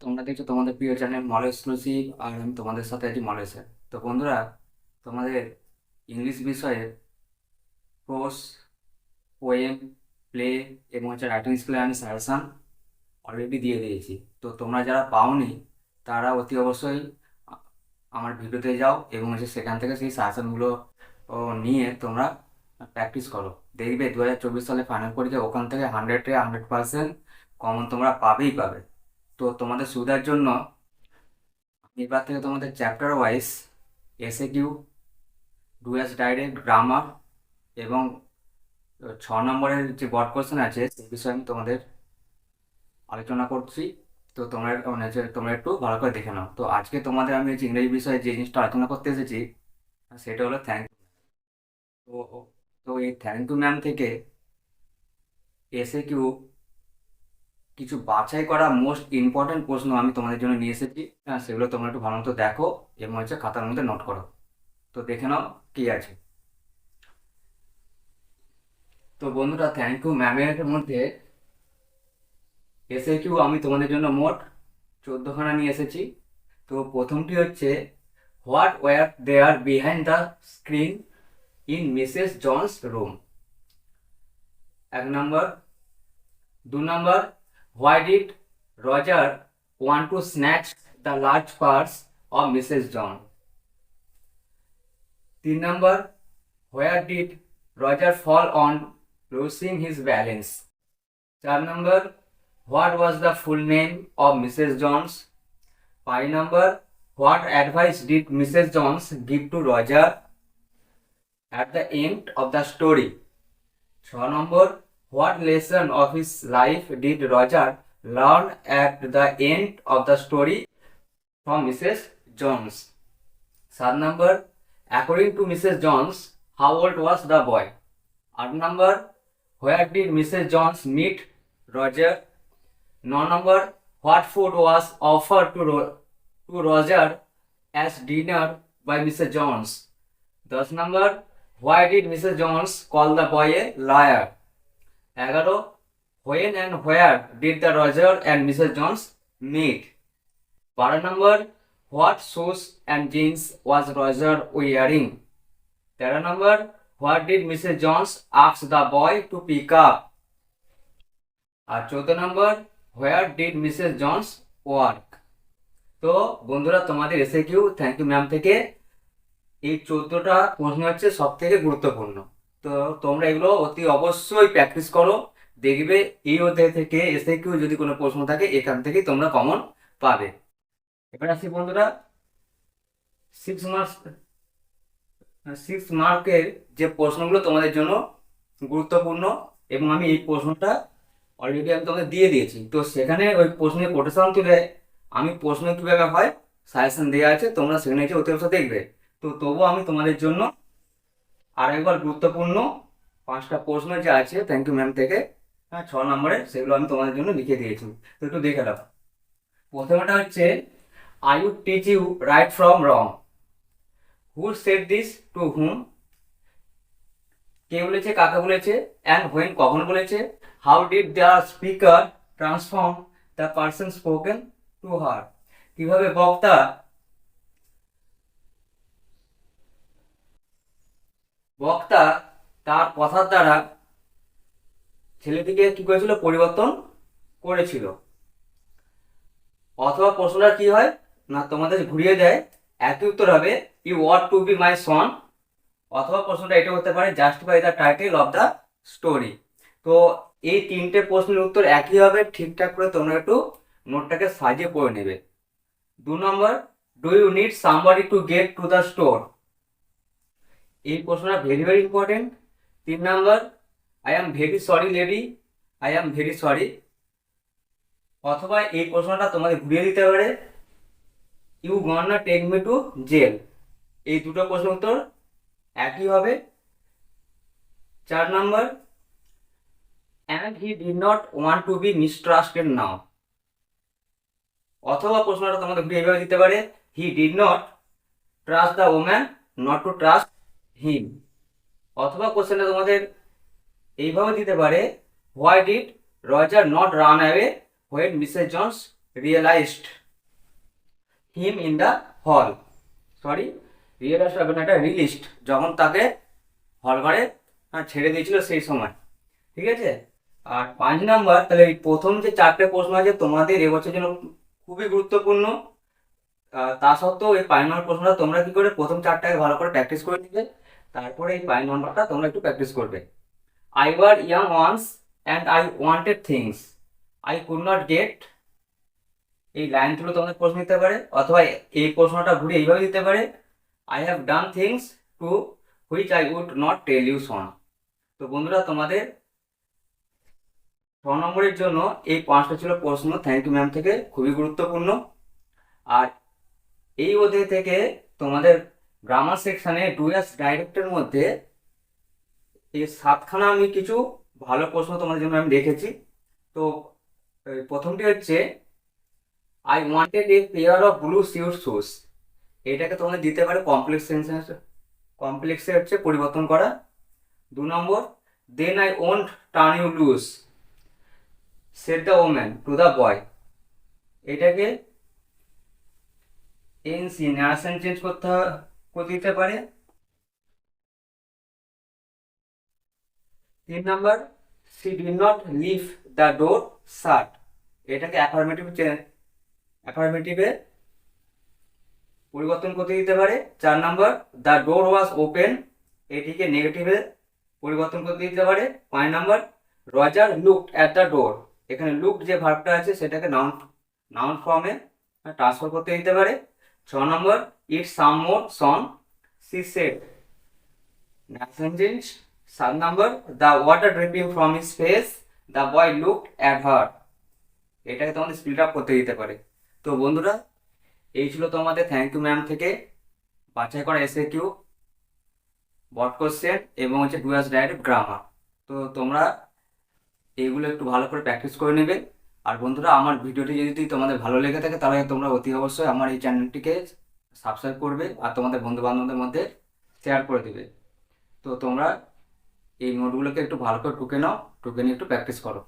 তোমরা দেখছো তোমাদের প্রিয় চ্যানেল মল এক্সক্লুসিভ, আর আমি তোমাদের সাথে আছি মলেশে। তো বন্ধুরা, তোমাদের ইংলিশ বিষয়ে প্রোস, পোয়েম, প্লে এবং রাইটিং স্কুলে আমি সাজেশন অলরেডি দিয়ে দিয়েছি। তো তোমরা যারা পাওনি তারা অতি অবশ্যই আ- আমার ভিডিওতে যাও এবং সেখান থেকে সেই সাজেশনগুলো নিয়ে তোমরা প্র্যাকটিস করো। দেখবে 2024 সালে ফাইনাল পরীক্ষা ওখান থেকে 100% কমন তোমরা পাবেই পাবে। তো তোমাদের সুবিধার জন্য এবার থেকে তোমাদের chapter wise SA Q, do as directed, grammar এবং 6 নম্বরের যে বড় কোশ্চেন আছে সেই বিষয়ে আমি তোমাদের আলোচনা করছি। তো তোমরা তোমরা একটু ভালো করে দেখে নাও। তো আজকে তোমাদের আমি হচ্ছে ইংরেজি বিষয়ে যে জিনিসটা আলোচনা করতে এসেছি সেটা হলো থ্যাংক তো তো এই থ্যাংক ইউ ম্যাম থেকে এসএ কিউ কিছু বাছাই করা মোস্ট ইম্পর্টেন্ট প্রশ্ন আমি তোমাদের জন্য নিয়ে এসেছি। সেগুলো তোমরা একটু ভালো মতো দেখো এবং খাতার মধ্যে নোট করো। তো দেখে নাও কি আছে। তো বন্ধুরা, থ্যাংক ইউ ম্যামের মধ্যে এসে কিউ আমি তোমাদের জন্য মোট 14খানা নিয়ে এসেছি। তো প্রথমটি হচ্ছে, what were there behind the screen in Mrs Jones room. 1 নম্বর। 2 নম্বর, why did Roger want to snatch the large purse of Mrs Jones. 3 নম্বর, where did Roger fall on losing his balance. 4 নম্বর, what was the full name of Mrs. Jones? 5 number, what advice did Mrs. Jones give to Roger at the end of the story? 6 number, what lesson of his life did Roger learn at the end of the story from Mrs. Jones? 7 number, according to Mrs. Jones, how old was the boy? 8 number, where did Mrs. Jones meet Roger? 9 number, what food was offered to Roger as dinner by Mrs. Jones? 10 number, why did Mrs. Jones call the boy a liar? 11, when and where did the Roger and Mrs. Jones meet? 12 number, what shoes and jeans was Roger wearing? 13 number, what did Mrs. Jones ask the boy to pick up? আর 14 নম্বর, where did Mrs Jones work. তো বন্ধুরা, তোমাদের এসে Q thank you ma'am থেকে এই 14টা প্রশ্ন হচ্ছে সব থেকে গুরুত্বপূর্ণ। তো তোমরা এগুলো অতি অবশ্যই প্র্যাকটিস করো। দেখবে এই অধ্যায় থেকে এসে কিউ যদি কোনো প্রশ্ন থাকে এখান থেকে তোমরা কমন পাবে। এবার আসি বন্ধুরা, 6 মার্কের যে প্রশ্নগুলো তোমাদের জন্য গুরুত্বপূর্ণ এবং আমি এই প্রশ্নটা অলরেডি আমি তোমাকে দিয়ে দিয়েছি। তো সেখানে ওই প্রশ্নের কোটেশন তুলে আমি প্রশ্ন কীভাবে হয় সাজেশন দেওয়া আছে, তোমরা সেখানে এসে অতি অবশ্যই দেখবে। তো তবুও আমি তোমাদের জন্য আরেকবার গুরুত্বপূর্ণ 5টা প্রশ্ন যে আছে থ্যাংক ইউ ম্যাম থেকে, 6 নম্বরে, সেগুলো আমি তোমাদের জন্য লিখে দিয়েছি। তো একটু দেখে নাও। প্রথমটা হচ্ছে, I would teach you right from wrong. Who said this to whom? কে বলেছে, কাকে বলেছে, অ্যান্ড হোয়েন কখন বলেছে, how did the speaker transform the person spoken to her? কিভাবে বক্তা তার কথার দ্বারা ছেলেটিকে কি করেছিল, পরিবর্তন করেছিল। অথবা প্রশ্নটা কি হয় না, তোমাদের ঘুরিয়ে দেয়, একই উত্তর হবে, you want to be my son. অথবা প্রশ্নটা এটা হতে পারে, justify the title of the story. তো এই 3টে প্রশ্নের উত্তর একই হবে। ঠিকঠাক করে তোমরা একটু নোটটাকে সাজিয়ে পড়ে নেবে। 2 নম্বর, do you need somebody to get to the store? এই প্রশ্নটা ভেরি ভেরি ইম্পর্টেন্ট। 3 নম্বর, I am very sorry lady, I am very sorry. অথবা এই প্রশ্নটা তোমাদের ঘুরিয়ে দিতে পারে, you gonna take me to jail. এই দুটো প্রশ্ন উত্তর একই হবে। 4 নম্বর, and he did not want to be mistrusted now। অথবা প্রশ্নটা তোমাদের ঘুরিয়ে এইভাবে দিতে পারে, he did not trust the woman not to trust him. অথবা কোশ্চেনটা তোমাদের এইভাবে দিতে পারে, why did Roger not run away when Mrs Jones realized him in the hall, sorry realized হবে না, এটা রিলিস্ট, যখন তাকে হল ঘরে ছেড়ে দিয়েছিল সেই সময়। ঠিক আছে। আর 5 নাম্বার, তাহলে এই প্রথম যে 4টে প্রশ্ন আছে তোমাদের এবছর জন্য খুবই গুরুত্বপূর্ণ। তা সত্ত্বেও এই 5 নম্বর প্রশ্নটা তোমরা কি করে প্রথম 4টাকে ভালো করে প্র্যাকটিস করে নিবে, তারপরে এই 5 নম্বরটা তোমরা একটু প্র্যাকটিস করবে। I was young once and I wanted things I could not get, এই লাইনগুলো তোমাদের প্রশ্ন দিতে পারে, অথবা এই প্রশ্নটা ঘুরে এইভাবে দিতে পারে, I have done things to which I would not tell you soon। তো বন্ধুরা তোমাদের 6 নম্বরের জন্য এই 5টা ছিল প্রশ্ন থ্যাংক ইউ ম্যাম থেকে, খুবই গুরুত্বপূর্ণ। আর এই অধ্যায় থেকে তোমাদের গ্রামার সেকশনে ডুয়াস ডাইরেক্টের মধ্যে এই 7খানা আমি কিছু ভালো প্রশ্ন তোমাদের জন্য আমি রেখেছি। তো প্রথমটি হচ্ছে I wanted a pair of blue suede shoes, এটাকে তোমাদের দিতে পারে কমপ্লেক্স সেন্টেন্স, কমপ্লেক্সে হচ্ছে পরিবর্তন করা। 2 নম্বর, then I won't turn you loose said the woman to the boy, এটাকে এনসি ন্যারেশন চেঞ্জ করতে দিতে পারে। 3 নাম্বার, she did not leave the door shut, এটাকে অ্যাফার্মেটিভে পরিবর্তন করতে দিতে পারে। 4 নাম্বার, দ্য ডোর ওয়াজ ওপেন, এটিকে নেগেটিভে পরিবর্তন করতে দিতে পারে। 5 নাম্বার, Roger looked at the door, এখানে লুকড যে ভার্বটা আছে সেটাকে নাউন ফর্মে ট্রান্সফার করতে দিতে পারে। 6 নম্বর, eat some more son she said, narration change. 7 নম্বর, the water dripping from his face the boy looked at her, এটাকে তোমাদের স্প্লিট আপ করতে দিতে পারে। তো বন্ধুরা এই ছিল তোমাদের থ্যাংক ইউ ম্যাম থেকে বাছাই করা এসএকিউ, বট কোশ্চেন এবং হচ্ছে ডুয়াস ডাইরেক্ট গ্রামার। তো তোমরা এইগুলো একটু ভালো করে প্র্যাকটিস করে নেবে। আর বন্ধুরা আমার ভিডিওটি যদি তোমাদের ভালো লেগে থাকে তাহলে তোমরা অতি অবশ্যই আমার এই চ্যানেলটিকে সাবস্ক্রাইব করবে আর তোমাদের বন্ধু বান্ধবদের মধ্যে শেয়ার করে দেবে। তো তোমরা এই নোটগুলোকে একটু ভালো করে টুকে নাও, টুকে নিয়ে একটু প্র্যাকটিস করো।